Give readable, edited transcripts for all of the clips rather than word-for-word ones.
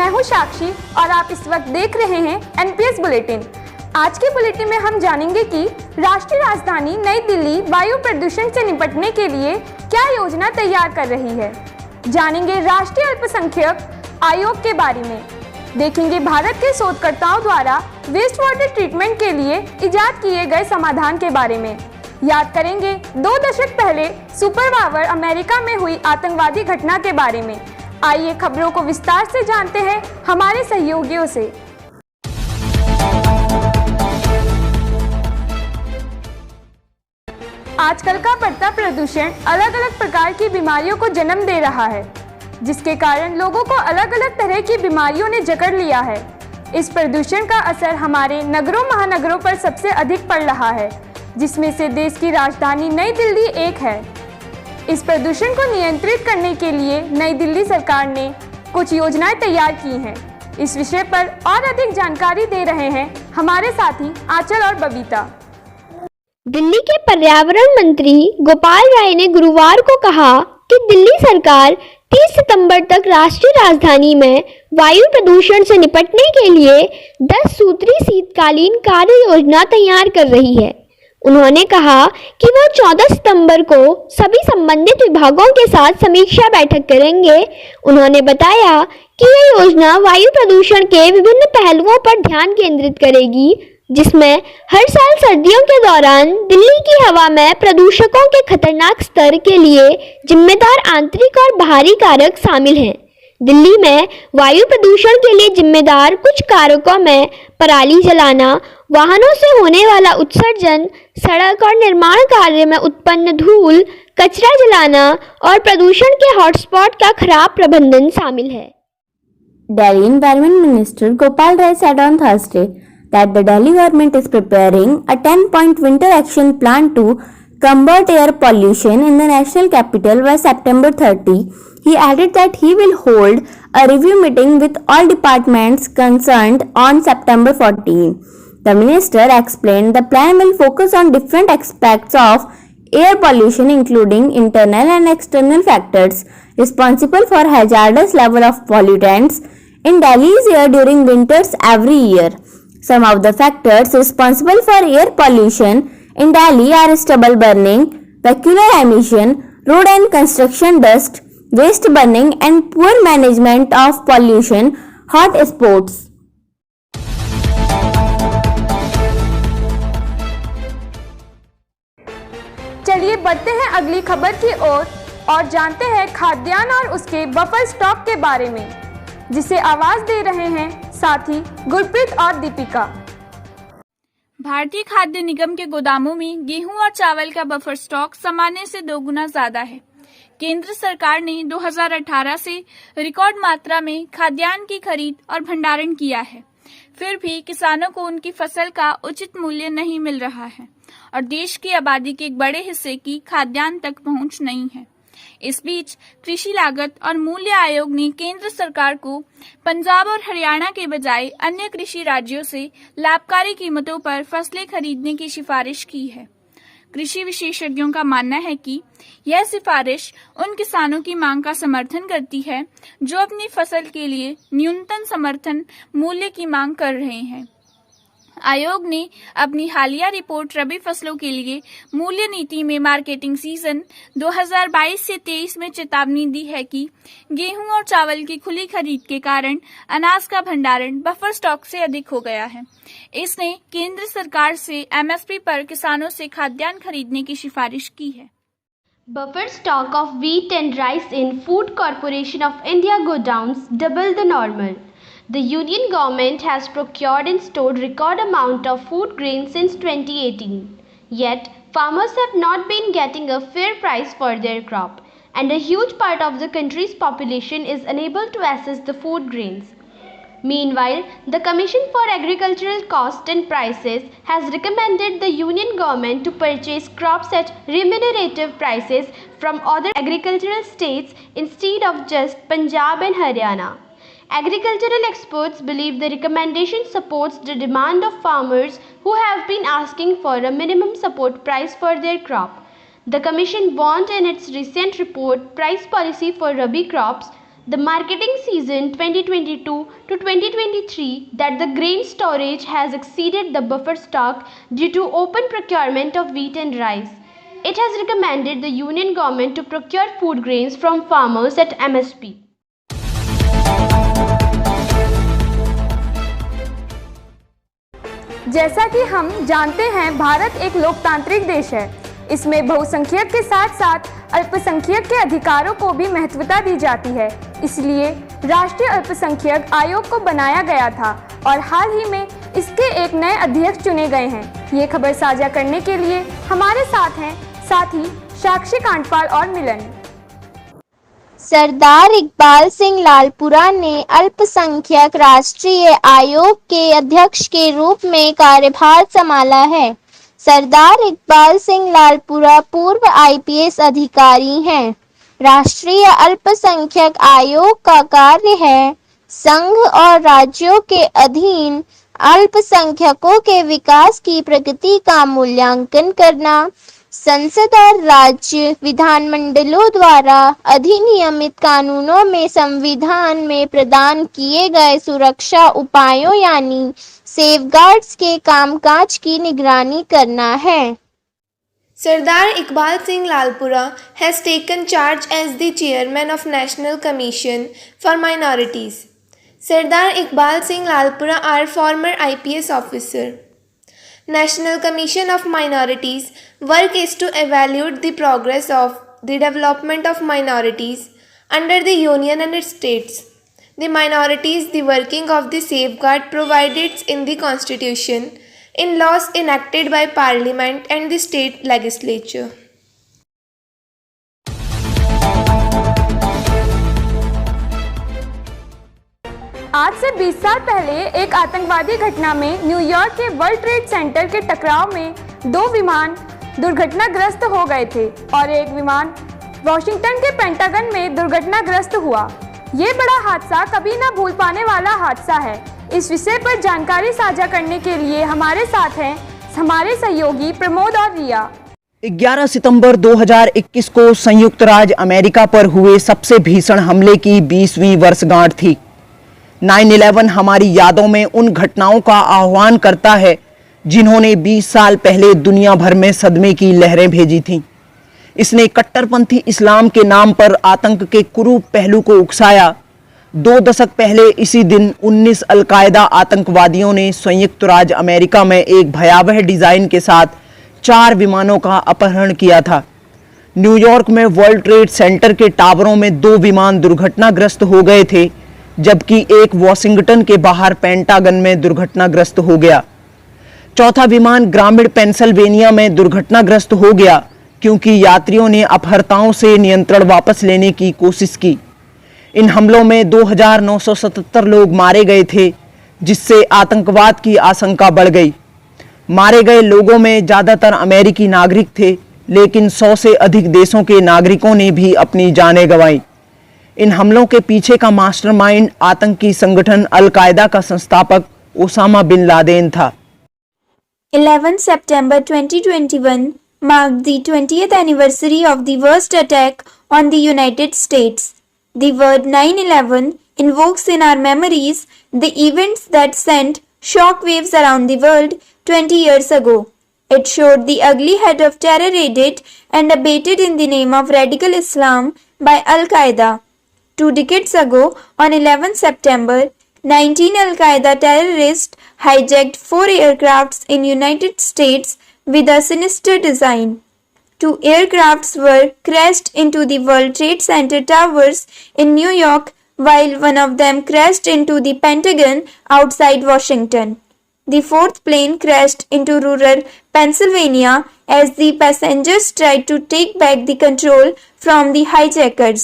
मैं हूं साक्षी और आप इस वक्त देख रहे हैं एनपीएस बुलेटिन। आज के बुलेटिन में हम जानेंगे कि राष्ट्रीय राजधानी नई दिल्ली वायु प्रदूषण से निपटने के लिए क्या योजना तैयार कर रही है। जानेंगे राष्ट्रीय अल्पसंख्यक आयोग के बारे में। देखेंगे भारत के शोधकर्ताओं द्वारा वेस्ट वाटर ट्रीटमेंट के लिए इजाद किए गए समाधान के बारे में। याद करेंगे 2 दशक पहले सुपर पावर अमेरिका में हुई आतंकवादी घटना के बारे में। आइए खबरों को विस्तार से जानते हैं हमारे सहयोगियों से। आजकल का बढ़ता प्रदूषण अलग अलग प्रकार की बीमारियों को जन्म दे रहा है, जिसके कारण लोगों को अलग अलग तरह की बीमारियों ने जकड़ लिया है। इस प्रदूषण का असर हमारे नगरों महानगरों पर सबसे अधिक पड़ रहा है, जिसमें से देश की राजधानी नई दिल्ली एक है। इस प्रदूषण को नियंत्रित करने के लिए नई दिल्ली सरकार ने कुछ योजनाएं तैयार की हैं। इस विषय पर और अधिक जानकारी दे रहे हैं हमारे साथी आंचल और बबीता। दिल्ली के पर्यावरण मंत्री गोपाल राय ने गुरुवार को कहा कि दिल्ली सरकार 30 सितंबर तक राष्ट्रीय राजधानी में वायु प्रदूषण से निपटने के लिए 10 सूत्री शीतकालीन कार्य योजना तैयार कर रही है। उन्होंने कहा कि वो 14 सितंबर को सभी संबंधित विभागों के साथ समीक्षा बैठक करेंगे। उन्होंने बताया कि यह योजना वायु प्रदूषण के विभिन्न पहलुओं पर ध्यान केंद्रित करेगी, जिसमें हर साल सर्दियों के दौरान दिल्ली की हवा में प्रदूषकों के खतरनाक स्तर के लिए जिम्मेदार आंतरिक और बाहरी कारक शामिल हैं। दिल्ली में वायु प्रदूषण के लिए जिम्मेदार कुछ कारकों में पराली जलाना, वाहनों से होने वाला उत्सर्जन, सड़क और निर्माण कार्य में उत्पन्न धूल, कचरा जलाना और प्रदूषण के हॉटस्पॉट का खराब प्रबंधन शामिल है। Delhi Environment Minister Gopal Rai said on Thursday that the Delhi government is preparing a 10-point winter action plan to combat air pollution in the national capital by September 30. He added that he will hold a review meeting with all departments concerned on September 14. The minister explained the plan will focus on different aspects of air pollution, including internal and external factors responsible for hazardous level of pollutants in Delhi's air during winters every year. Some of the factors responsible for air pollution in Delhi are stubble burning, vehicular emission, road and construction dust, waste burning and poor management of pollution hotspots. चलिए बढ़ते हैं अगली खबर की ओर और जानते हैं खाद्यान्न और उसके बफर स्टॉक के बारे में, जिसे आवाज दे रहे हैं साथी गुरप्रीत और दीपिका। भारतीय खाद्य निगम के गोदामों में गेहूं और चावल का बफर स्टॉक सामान्य से 2 गुना ज्यादा है। केंद्र सरकार ने 2018 से रिकॉर्ड मात्रा में खाद्यान्न की खरीद और भंडारण किया है, फिर भी किसानों को उनकी फसल का उचित मूल्य नहीं मिल रहा है और देश की आबादी के एक बड़े हिस्से की खाद्यान्न तक पहुंच नहीं है। इस बीच कृषि लागत और मूल्य आयोग ने केंद्र सरकार को पंजाब और हरियाणा के बजाय अन्य कृषि राज्यों से लाभकारी कीमतों पर फसलें खरीदने की सिफारिश की है। कृषि विशेषज्ञों का मानना है कि यह सिफारिश उन किसानों की मांग का समर्थन करती है जो अपनी फसल के लिए न्यूनतम समर्थन मूल्य की मांग कर रहे हैं। आयोग ने अपनी हालिया रिपोर्ट रबी फसलों के लिए मूल्य नीति में मार्केटिंग सीजन 2022 से 23 में चेतावनी दी है कि गेहूं और चावल की खुली खरीद के कारण अनाज का भंडारण बफर स्टॉक से अधिक हो गया है। इसने केंद्र सरकार से एमएसपी पर किसानों से खाद्यान्न खरीदने की सिफारिश की है। Buffer stock of wheat and rice in Food Corporation of India godowns double the normal. The union government has procured and stored record amount of food grains since 2018. Yet, farmers have not been getting a fair price for their crop, and a huge part of the country's population is unable to access the food grains. Meanwhile, the Commission for Agricultural Cost and Prices has recommended the union government to purchase crops at remunerative prices from other agricultural states instead of just Punjab and Haryana. Agricultural experts believe the recommendation supports the demand of farmers who have been asking for a minimum support price for their crop. The Commission warned in its recent report Price Policy for Rabi Crops the marketing season 2022 to 2023 that the grain storage has exceeded the buffer stock due to open procurement of wheat and rice. It has recommended the union government to procure food grains from farmers at MSP. जैसा कि हम जानते हैं, भारत एक लोकतांत्रिक देश है। इसमें बहुसंख्यक के साथ साथ अल्पसंख्यक के अधिकारों को भी महत्वता दी जाती है। इसलिए राष्ट्रीय अल्पसंख्यक आयोग को बनाया गया था और हाल ही में इसके एक नए अध्यक्ष चुने गए हैं। ये खबर साझा करने के लिए हमारे साथ हैं साथी साक्षी कांडपाल और मिलन। सरदार इकबाल सिंह लालपुरा ने अल्पसंख्यक राष्ट्रीय आयोग के अध्यक्ष के रूप में कार्यभार संभाला है। सरदार इकबाल सिंह लालपुरा पूर्व आईपीएस अधिकारी हैं। राष्ट्रीय अल्पसंख्यक आयोग का कार्य है संघ और राज्यों के अधीन अल्पसंख्यकों के विकास की प्रगति का मूल्यांकन करना, संसद और राज्य विधानमंडलों द्वारा अधिनियमित कानूनों में संविधान में प्रदान किए गए सुरक्षा उपायों यानी सेफगार्ड्स के कामकाज की निगरानी करना है। Sardar Iqbal Singh Lalpura has taken charge as the chairman of National Commission for Minorities. Sardar Iqbal Singh Lalpura are former IPS officer. National Commission of Minorities work is to evaluate the progress of the development of minorities under the union and its states. The minorities, the working of the safeguard provided in the constitution, in laws enacted by parliament and the state legislature. आज से 20 साल पहले एक आतंकवादी घटना में New York के world trade centre के टकराव में 2 विमान दुर्घटनाग्रस्त हो गए थे और एक विमान वॉशिंगटन के पेंटागन में दुर्घटनाग्रस्त हुआ। ये बड़ा हादसा कभी ना भूल पाने वाला हादसा है। इस विषय पर जानकारी साझा करने के लिए हमारे साथ हैं हमारे सहयोगी प्रमोद और रिया। 11 सितंबर 2021 को संयुक्त राज्य अमेरिका पर हुए सबसे भीषण हमले की 20वीं वर्षगांठ थी। 9/11 हमारी यादों में उन घटनाओं का आह्वान करता है जिन्होंने 20 साल पहले दुनिया भर में सदमे की लहरें भेजी थीं। इसने कट्टरपंथी इस्लाम के नाम पर आतंक के कुरूप पहलू को उकसाया। 2 दशक पहले इसी दिन 19 अलकायदा आतंकवादियों ने संयुक्त राज्य अमेरिका में एक भयावह डिजाइन के साथ 4 विमानों का अपहरण किया था। न्यूयॉर्क में वर्ल्ड ट्रेड सेंटर के टावरों में 2 विमान दुर्घटनाग्रस्त हो गए थे, जबकि एक वॉशिंगटन के बाहर पेंटागन में दुर्घटनाग्रस्त हो गया। चौथा विमान ग्रामीण पेंसिल्वेनिया में दुर्घटनाग्रस्त हो गया क्योंकि यात्रियों ने अपहर्ताओं से नियंत्रण वापस लेने की कोशिश की। इन हमलों में 2977 लोग मारे गए थे, जिससे आतंकवाद की आशंका बढ़ गई। मारे गए लोगों में ज़्यादातर अमेरिकी नागरिक थे, लेकिन 100 से अधिक देशों के नागरिकों ने भी अपनी जानें गंवाई। इन हमलों के पीछे का मास्टरमाइंड आतंकी संगठन अल-कायदा का संस्थापक ओसामा बिन लादेन था। 11 September 2021 marked the 20th anniversary of the worst attack on the United States. The word 9/11 invokes in our memories the events that sent shockwaves around the world 20 years ago. It showed the ugly head of terror raided and abated in the name of radical Islam by Al-Qaeda. 2 decades ago, on 11 September, 19 Al-Qaeda terrorists hijacked 4 aircrafts in United States with a sinister design. 2 aircrafts were crashed into the World Trade Center towers in New York, while one of them crashed into the Pentagon outside Washington. The 4th plane crashed into rural Pennsylvania as the passengers tried to take back the control from the hijackers.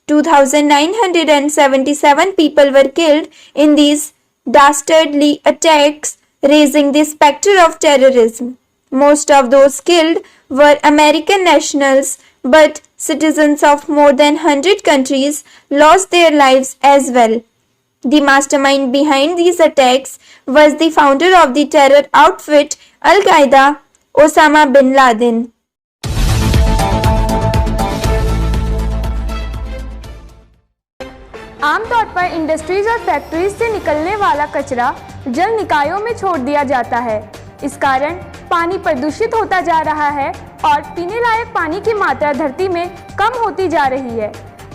2,977 people were killed in these dastardly attacks, raising the specter of terrorism. Most of those killed were American nationals, but citizens of more than 100 countries lost their lives as well. The mastermind behind these attacks was the founder of the terror outfit Al-Qaeda, Osama bin Laden. आमतौर पर industries और factories से निकलने वाला कचरा जल निकायों में छोड़ दिया जाता है। इस कारण पानी प्रदूषित होता जा रहा है और पीने लायक पानी की मात्रा धरती में कम होती जा रही है।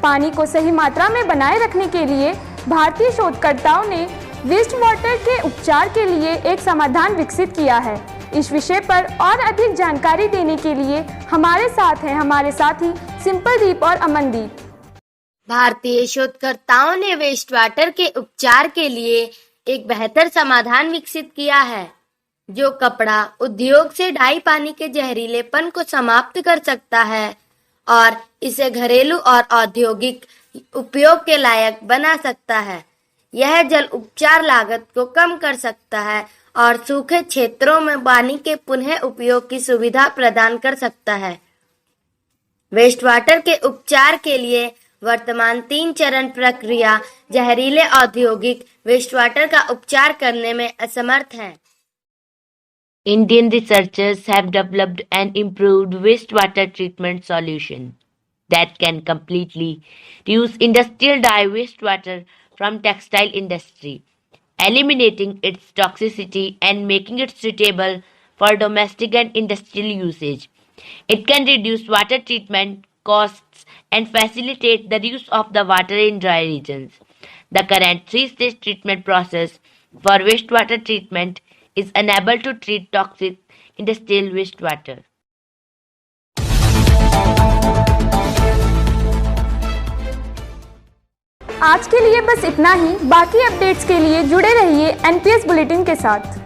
पानी को सही मात्रा में बनाए रखने के लिए भारतीय शोधकर्ताओं ने वेस्ट वाटर के उपचार के लिए एक समाधान विकसित किया है। इस विषय पर और अधिक जानकारी देने के लिए हमारे साथ हैं हमारे साथी सिंपलदीप और अमनदीप। भारतीय शोधकर्ताओं ने वेस्ट वाटर के उपचार के लिए एक बेहतर समाधान विकसित किया है, जो कपड़ा उद्योग से ढाई पानी के जहरीलेपन को समाप्त कर सकता है और इसे घरेलू और औद्योगिक उपयोग के लायक बना सकता है। यह जल उपचार लागत को कम कर सकता है और सूखे क्षेत्रों में पानी के पुनः उपयोग की सुविधा प्रदान कर सकता है। वेस्ट वाटर के उपचार के लिए वर्तमान 3 चरण प्रक्रिया जहरीले औद्योगिक वेस्ट वाटर का उपचार करने में असमर्थ है। Indian researchers have developed an improved wastewater treatment solution that can completely reuse industrial dye wastewater from textile industry, eliminating its toxicity and making it suitable for domestic and industrial usage. It can reduce water treatment costs and facilitate the use of the water in dry regions. The current 3-stage treatment process for wastewater treatment is unable to treat toxic industrial wastewater. आज के लिए बस इतना ही। बाकी updates के लिए जुड़े रहिए एनपीएस बुलेटिन के साथ।